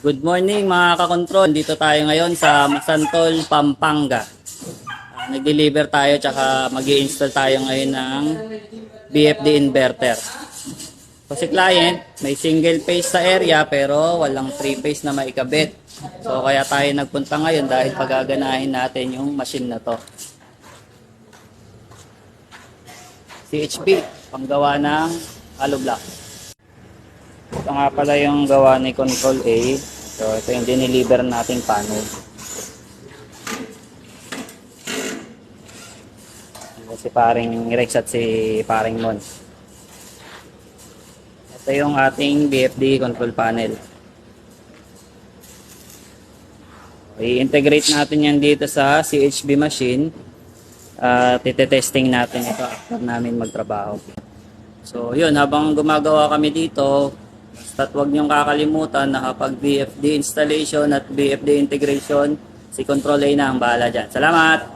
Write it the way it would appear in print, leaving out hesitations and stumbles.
Good morning mga kakontrol. Dito tayo ngayon sa Masantol, Pampanga. Nag-deliver tayo tsaka mag-i-install tayo ngayon ng BFD inverter. So si client, may single phase sa area pero walang 3-phase na maikabit. So kaya tayo nagpunta ngayon dahil pagaganahin natin yung machine na to. CHP, panggawa ng hollow block. Ito nga pala yung gawa ni Control A. So ito yung dineliver nating panel. Si paring Rex at si paring Mon. Ito yung ating BFD control panel. I-integrate natin yan dito sa CHP machine. Tite-testing natin ito after namin magtrabaho. So yun, habang gumagawa kami dito, basta't huwag niyong kakalimutan na kapag BFD installation at BFD integration, si Control A na ang bahala dyan. Salamat!